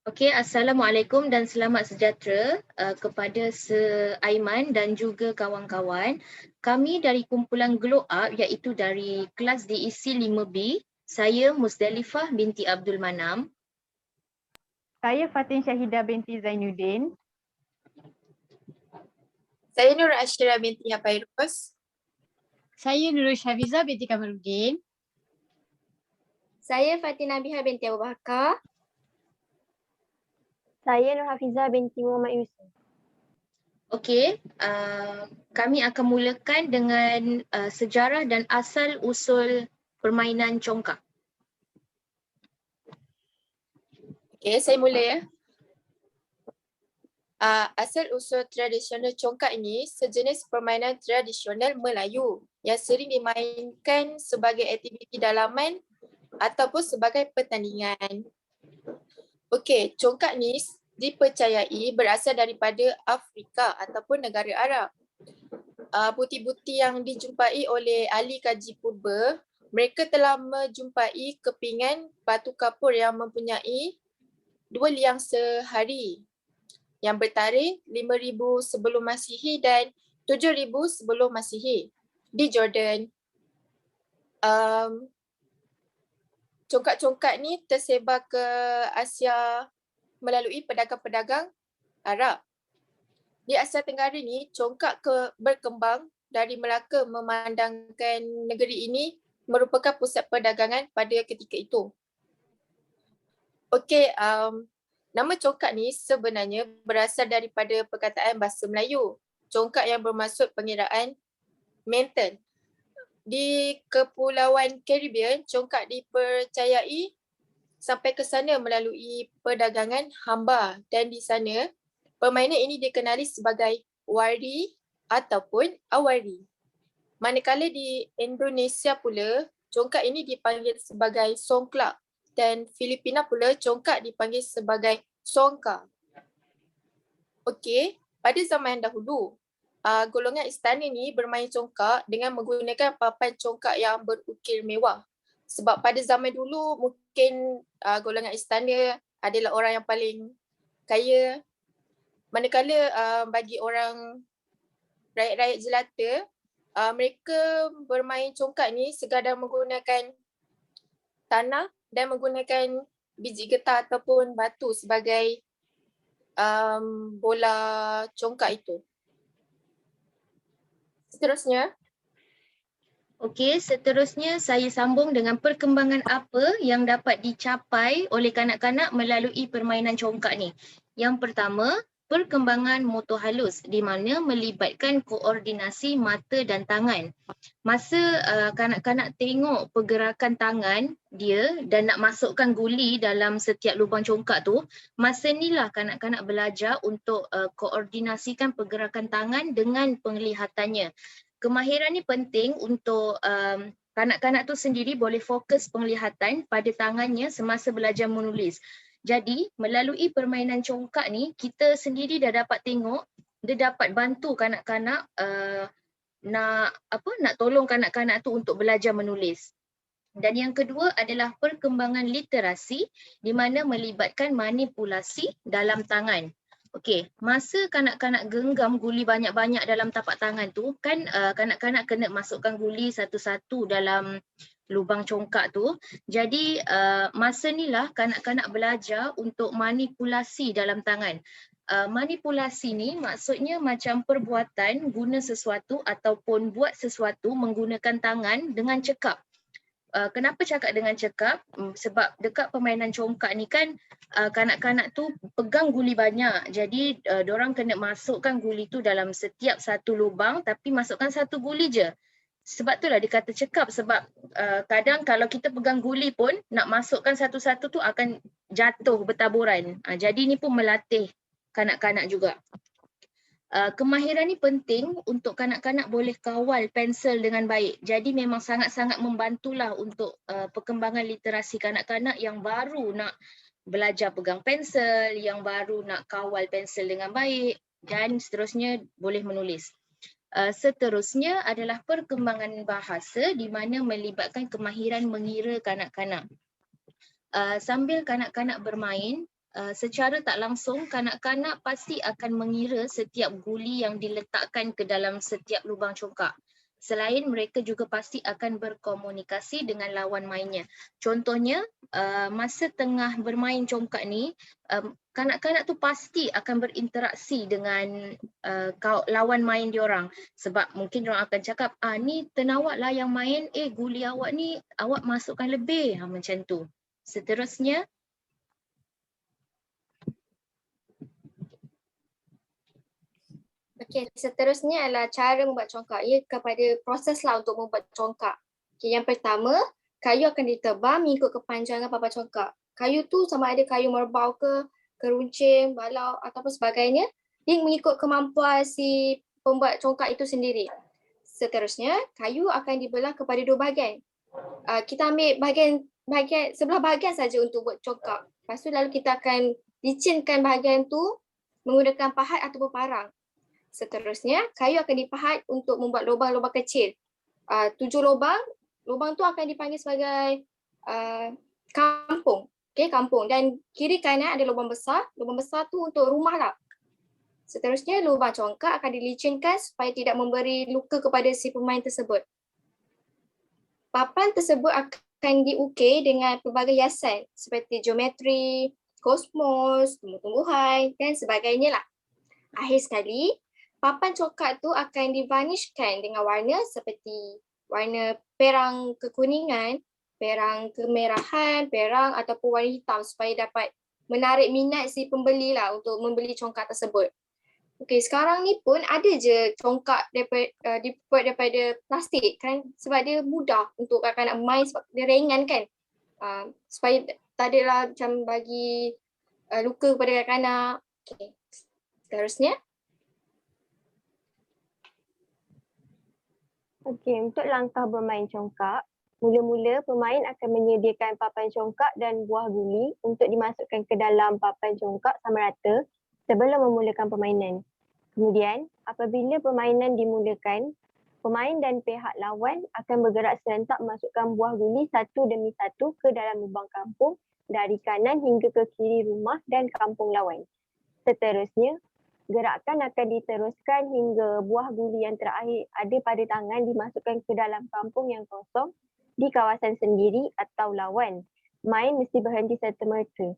Okey, Assalamualaikum dan selamat sejahtera kepada Aiman dan juga kawan-kawan. Kami dari kumpulan Glow Up iaitu dari kelas DEC 5B. Saya Musdalifah binti Abdul Manam. Saya Fatin Syahidah binti Zainuddin. Saya Nur Ashira binti Hafairus. Saya Nurul Syafiza binti Kamaluddin. Saya Fatin Nabiha binti Abu Bakar. Saya Nur Hafizah binti Muhammad Yusuf. Okey, kami akan mulakan dengan sejarah dan asal usul permainan congkak. Okey, saya mula ya. Asal usul tradisional congkak ini sejenis permainan tradisional Melayu yang sering dimainkan sebagai aktiviti dalaman ataupun sebagai pertandingan. Okey, congkak ni dipercayai berasal daripada Afrika ataupun negara Arab. Bukti-bukti yang dijumpai oleh ahli kaji purba, mereka telah menjumpai kepingan batu kapur yang mempunyai 2 liang sehari yang bertarikh 5,000 sebelum Masihi dan 7,000 sebelum Masihi di Jordan. Congkak-congkak ni tersebar ke Asia melalui pedagang-pedagang Arab. Di Asia Tenggara ni, congkak berkembang dari Melaka memandangkan negeri ini merupakan pusat perdagangan pada ketika itu. Okey, nama congkak ni sebenarnya berasal daripada perkataan bahasa Melayu. Congkak yang bermaksud pengiraan mental. Di Kepulauan Caribbean, congkak dipercayai sampai ke sana melalui perdagangan hamba dan di sana permainan ini dikenali sebagai wari ataupun awari. Manakala di Indonesia pula, congkak ini dipanggil sebagai songklak dan Filipina pula congkak dipanggil sebagai songka. Okey, pada zaman dahulu, golongan istana ni bermain congkak dengan menggunakan papan congkak yang berukir mewah. Sebab pada zaman dulu mungkin golongan istana adalah orang yang paling kaya. Manakala bagi orang rakyat-rakyat jelata, mereka bermain congkak ni sekadar menggunakan tanah dan menggunakan biji getah ataupun batu sebagai bola congkak itu. Seterusnya. Okey, seterusnya saya sambung dengan perkembangan apa yang dapat dicapai oleh kanak-kanak melalui permainan congkak ni. Yang pertama, perkembangan motor halus di mana melibatkan koordinasi mata dan tangan. Masa kanak-kanak tengok pergerakan tangan dia dan nak masukkan guli dalam setiap lubang congkak tu, masa inilah kanak-kanak belajar untuk koordinasikan pergerakan tangan dengan penglihatannya. Kemahiran ni penting untuk kanak-kanak tu sendiri boleh fokus penglihatan pada tangannya semasa belajar menulis. Jadi melalui permainan congkak ni kita sendiri dah dapat tengok, dia dapat bantu kanak-kanak nak tolong kanak-kanak tu untuk belajar menulis. Dan yang kedua adalah perkembangan literasi di mana melibatkan manipulasi dalam tangan. Okey, masa kanak-kanak genggam guli banyak-banyak dalam tapak tangan tu, kan kanak-kanak kena masukkan guli satu-satu dalam lubang congkak tu. Jadi masa inilah kanak-kanak belajar untuk manipulasi dalam tangan. Manipulasi ni maksudnya macam perbuatan guna sesuatu ataupun buat sesuatu menggunakan tangan dengan cekap. Kenapa cakap dengan cekap? Sebab dekat permainan congkak ni kan kanak-kanak tu pegang guli banyak. Jadi diorang kena masukkan guli tu dalam setiap satu lubang tapi masukkan satu guli je. Sebab itulah dia kata cekap sebab kadang kalau kita pegang guli pun nak masukkan satu-satu tu akan jatuh bertaburan. Jadi ni pun melatih kanak-kanak juga. Kemahiran ni penting untuk kanak-kanak boleh kawal pensel dengan baik. Jadi memang sangat-sangat membantulah untuk perkembangan literasi kanak-kanak yang baru nak belajar pegang pensel, yang baru nak kawal pensel dengan baik dan seterusnya boleh menulis. Seterusnya adalah perkembangan bahasa di mana melibatkan kemahiran mengira kanak-kanak. Sambil kanak-kanak bermain, secara tak langsung kanak-kanak pasti akan mengira setiap guli yang diletakkan ke dalam setiap lubang congkak. Selain mereka juga pasti akan berkomunikasi dengan lawan mainnya. Contohnya, masa tengah bermain congkak ni, kanak-kanak tu pasti akan berinteraksi dengan lawan main diorang. Sebab mungkin diorang akan cakap, ni tenawak lah yang main, guli awak ni awak masukkan lebih, macam tu. Seterusnya, Okey, seterusnya adalah cara membuat congkak. Ia kepada proses lah untuk membuat congkak. Okey, yang pertama, kayu akan ditebang mengikut kepanjangan papan congkak. Kayu tu sama ada kayu merbau ke, keruncing, balau ataupun sebagainya. Dia mengikut kemampuan si pembuat congkak itu sendiri. Seterusnya, kayu akan dibelah kepada dua bahagian. Kita ambil bahagian sebelah bahagian saja untuk buat congkak. Lepas tu lalu kita akan licinkan bahagian tu menggunakan pahat ataupun parang. Seterusnya, kayu akan dipahat untuk membuat lubang-lubang kecil. 7 lubang, lubang tu akan dipanggil sebagai kampung. Okay, kampung. Dan kiri kanan ada lubang besar tu untuk rumah lah. Seterusnya, lubang congkak akan dilicinkan supaya tidak memberi luka kepada si pemain tersebut. Papan tersebut akan diukir dengan pelbagai hiasan seperti geometri, kosmos, tumbuh-tumbuhan dan sebagainya lah. Akhir sekali, papan congkak tu akan divarnishkan dengan warna seperti warna perang kekuningan, perang kemerahan, perang ataupun warna hitam supaya dapat menarik minat si pembeli lah untuk membeli congkak tersebut. Okey, sekarang ni pun ada je congkak dibuat daripada plastik kan sebab dia mudah untuk kanak-kanak main sebab dia ringan kan. Supaya tak adalah macam bagi luka kepada kanak-kanak. Okey. Seterusnya. Okey, untuk langkah bermain congkak, mula-mula pemain akan menyediakan papan congkak dan buah guli untuk dimasukkan ke dalam papan congkak sama rata sebelum memulakan permainan. Kemudian, apabila permainan dimulakan, pemain dan pihak lawan akan bergerak serentak memasukkan buah guli satu demi satu ke dalam lubang kampung dari kanan hingga ke kiri rumah dan kampung lawan. Seterusnya, gerakan akan diteruskan hingga buah guli yang terakhir ada pada tangan dimasukkan ke dalam kampung yang kosong di kawasan sendiri atau lawan. Main mesti berhenti serta-merta.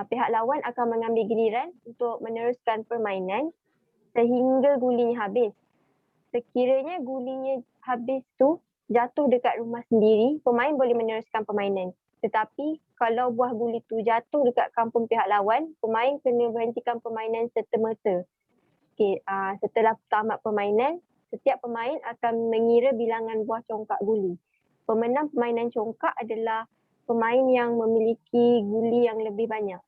Pihak lawan akan mengambil giliran untuk meneruskan permainan sehingga gulinya habis. Sekiranya gulinya habis tu jatuh dekat rumah sendiri, pemain boleh meneruskan permainan. Tetapi kalau buah guli tu jatuh dekat kampung pihak lawan, pemain kena berhentikan permainan serta-merta. Okay, setelah tamat permainan, setiap pemain akan mengira bilangan buah congkak guli. Pemenang permainan congkak adalah pemain yang memiliki guli yang lebih banyak.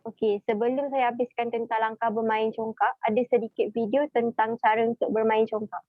Okey, sebelum saya habiskan tentang langkah bermain congkak, ada sedikit video tentang cara untuk bermain congkak.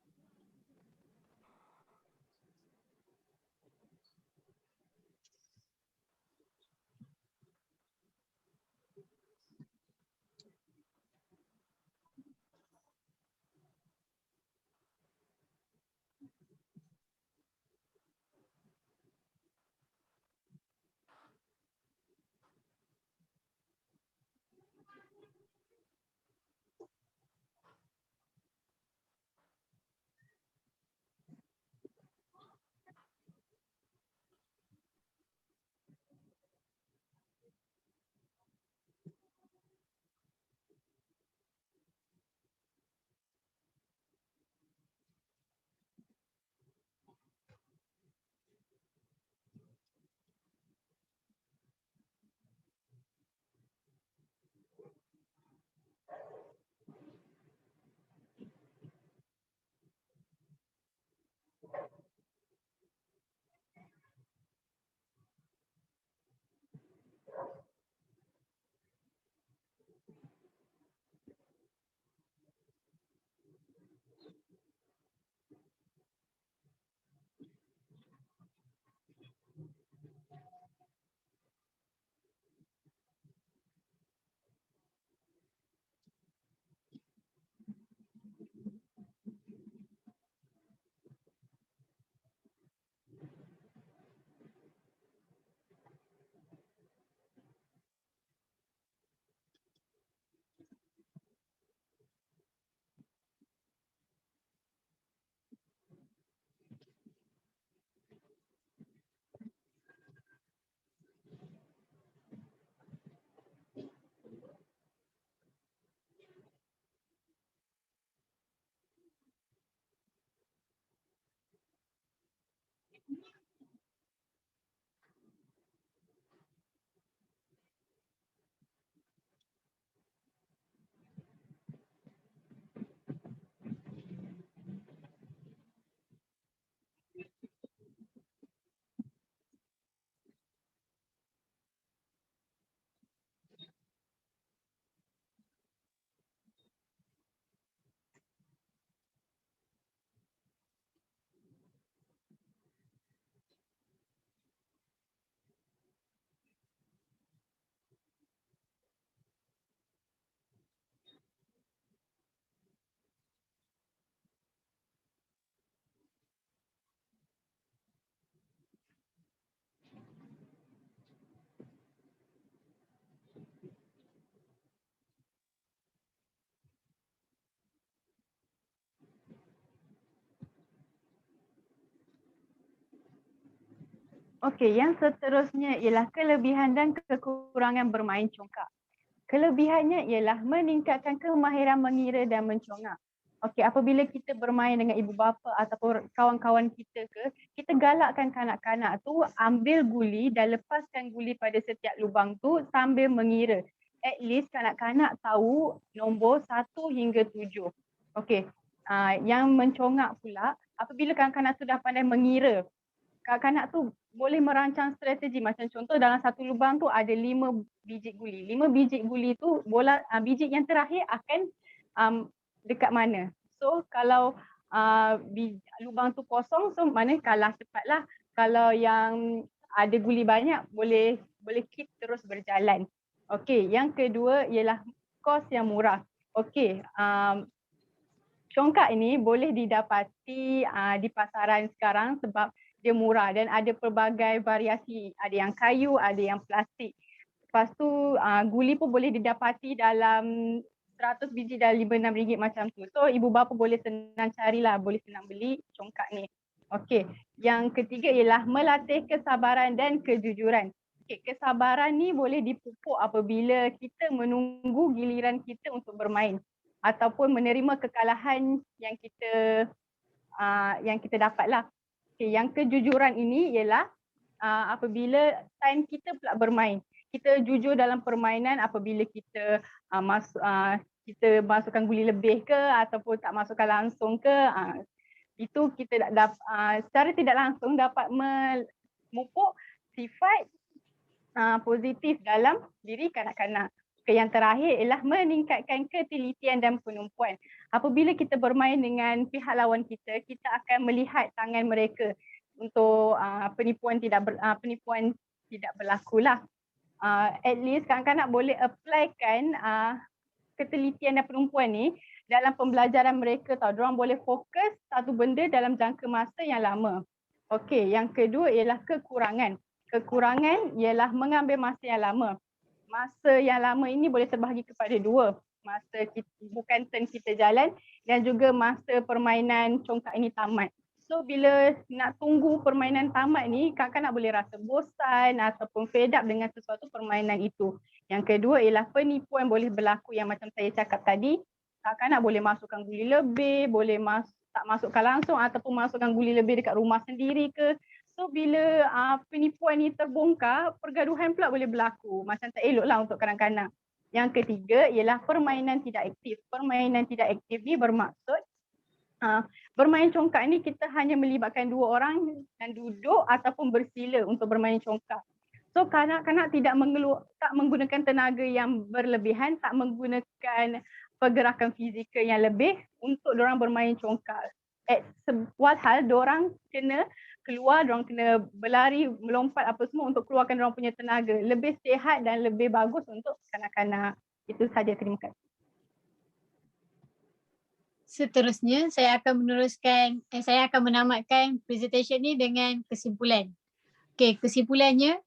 Okey, yang seterusnya ialah kelebihan dan kekurangan bermain congkak. Kelebihannya ialah meningkatkan kemahiran mengira dan mencongak. Okey, apabila kita bermain dengan ibu bapa ataupun kawan-kawan kita kita galakkan kanak-kanak tu ambil guli dan lepaskan guli pada setiap lubang tu sambil mengira. At least kanak-kanak tahu nombor 1 hingga 7. Okey, yang mencongak pula, apabila kanak-kanak tu dah pandai mengira, kanak-kanak tu boleh merancang strategi. Macam contoh dalam satu lubang tu ada 5 biji guli. 5 biji guli tu biji yang terakhir akan dekat mana. So kalau lubang tu kosong, so mana kalah cepatlah. Kalau yang ada guli banyak boleh keep terus berjalan. Okey, yang kedua ialah kos yang murah. Okey, congkak ini boleh didapati di pasaran sekarang sebab dia murah dan ada pelbagai variasi. Ada yang kayu, ada yang plastik. Lepas tu guli pun boleh didapati dalam 100 biji dan RM5-6 macam tu. So ibu bapa boleh senang carilah, boleh senang beli congkak ni. Okey, yang ketiga ialah melatih kesabaran dan kejujuran. Okey, kesabaran ni boleh dipupuk apabila kita menunggu giliran kita untuk bermain ataupun menerima kekalahan yang kita dapatlah. Okay, yang kejujuran ini ialah apabila time kita pula bermain. Kita jujur dalam permainan apabila kita kita masukkan guli lebih ke ataupun tak masukkan langsung ke. Itu kita secara tidak langsung dapat memupuk sifat positif dalam diri kanak-kanak. Yang terakhir ialah meningkatkan ketelitian dan penumpuan. Apabila kita bermain dengan pihak lawan kita, kita akan melihat tangan mereka untuk penipuan tidak berlaku lah. At least kanak-kanak boleh applykan ketelitian dan penumpuan ni dalam pembelajaran mereka tau. Diorang boleh fokus satu benda dalam jangka masa yang lama. Okey, yang kedua ialah kekurangan. Kekurangan ialah mengambil masa yang lama. Masa yang lama ini boleh terbahagi kepada dua. Masa bukan turn kita jalan dan juga masa permainan congkak ini tamat. So bila nak tunggu permainan tamat ni, kanak-kanak boleh rasa bosan ataupun fed up dengan sesuatu permainan itu. Yang kedua ialah penipuan boleh berlaku yang macam saya cakap tadi. Kanak-kanak boleh masukkan guli lebih, boleh tak masukkan langsung ataupun masukkan guli lebih dekat rumah sendiri ke. So bila penipuan ni terbongkar, pergaduhan pula boleh berlaku. Macam tak eloklah untuk kanak-kanak. Yang ketiga ialah permainan tidak aktif. Permainan tidak aktif ni bermaksud bermain congkak ni kita hanya melibatkan dua orang dan duduk ataupun bersila untuk bermain congkak. So kanak-kanak tak menggunakan tenaga yang berlebihan, tak menggunakan pergerakan fizikal yang lebih untuk diorang bermain congkak. Walhal diorang kena keluar, diorang kena berlari, melompat apa semua untuk keluarkan diorang punya tenaga. Lebih sihat dan lebih bagus untuk kanak-kanak. Itu saja, terima kasih. Seterusnya saya akan menamatkan presentation ni dengan kesimpulan. Okey, kesimpulannya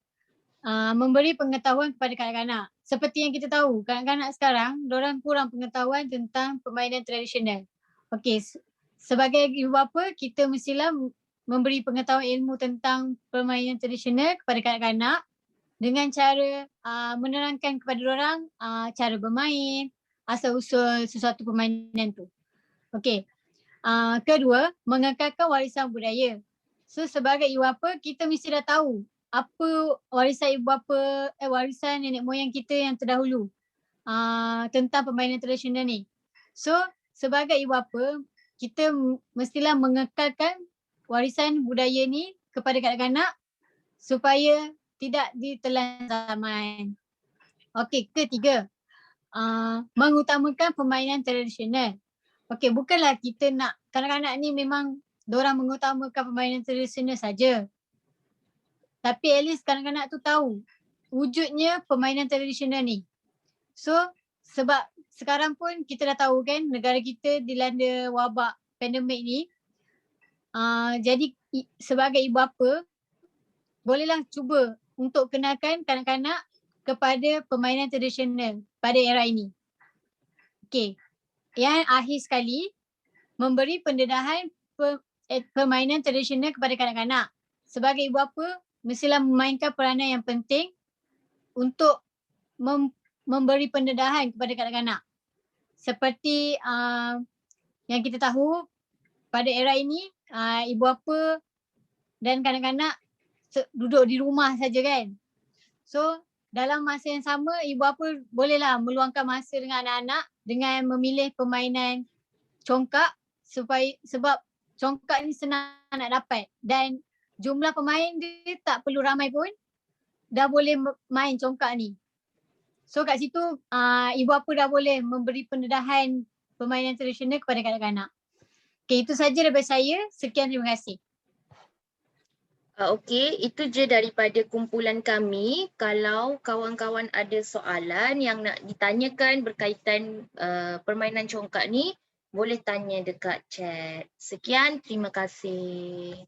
memberi pengetahuan kepada kanak-kanak. Seperti yang kita tahu, kanak-kanak sekarang diorang kurang pengetahuan tentang permainan tradisional. Okey, sebagai ibu bapa kita mestilah memberi pengetahuan ilmu tentang permainan tradisional kepada kanak-kanak dengan cara menerangkan kepada diorang cara bermain, asal-usul sesuatu permainan tu. Okey. Kedua, mengekalkan warisan budaya. So sebagai ibu bapa kita mesti dah tahu apa warisan warisan nenek moyang kita yang terdahulu tentang permainan tradisional ni. So sebagai ibu bapa kita mestilah mengekalkan warisan budaya ni kepada kanak-kanak supaya tidak ditelan zaman. Okey, ketiga, mengutamakan permainan tradisional. Okey, bukanlah kita nak kanak-kanak ni memang diorang mengutamakan permainan tradisional saja. Tapi at least kanak-kanak tu tahu wujudnya permainan tradisional ni. So sebab sekarang pun kita dah tahu kan negara kita dilanda wabak pandemik ni. Jadi sebagai ibu bapa bolehlah cuba untuk kenalkan kanak-kanak kepada permainan tradisional pada era ini. Okey. Yang akhir sekali, memberi pendedahan permainan tradisional kepada kanak-kanak. Sebagai ibu bapa, mestilah memainkan peranan yang penting untuk memberi pendedahan kepada kanak-kanak. Seperti yang kita tahu pada era ini ibu bapa dan kanak-kanak duduk di rumah saja kan. So dalam masa yang sama ibu bapa bolehlah meluangkan masa dengan anak-anak dengan memilih permainan congkak sebab congkak ni senang nak dapat dan jumlah pemain dia tak perlu ramai pun dah boleh main congkak ni. So kat situ ibu bapa dah boleh memberi pendedahan permainan tradisional kepada kanak-kanak. Okay, itu saja daripada saya. Sekian, terima kasih. Okey, itu je daripada kumpulan kami. Kalau kawan-kawan ada soalan yang nak ditanyakan berkaitan permainan congkak ni, boleh tanya dekat chat. Sekian, terima kasih.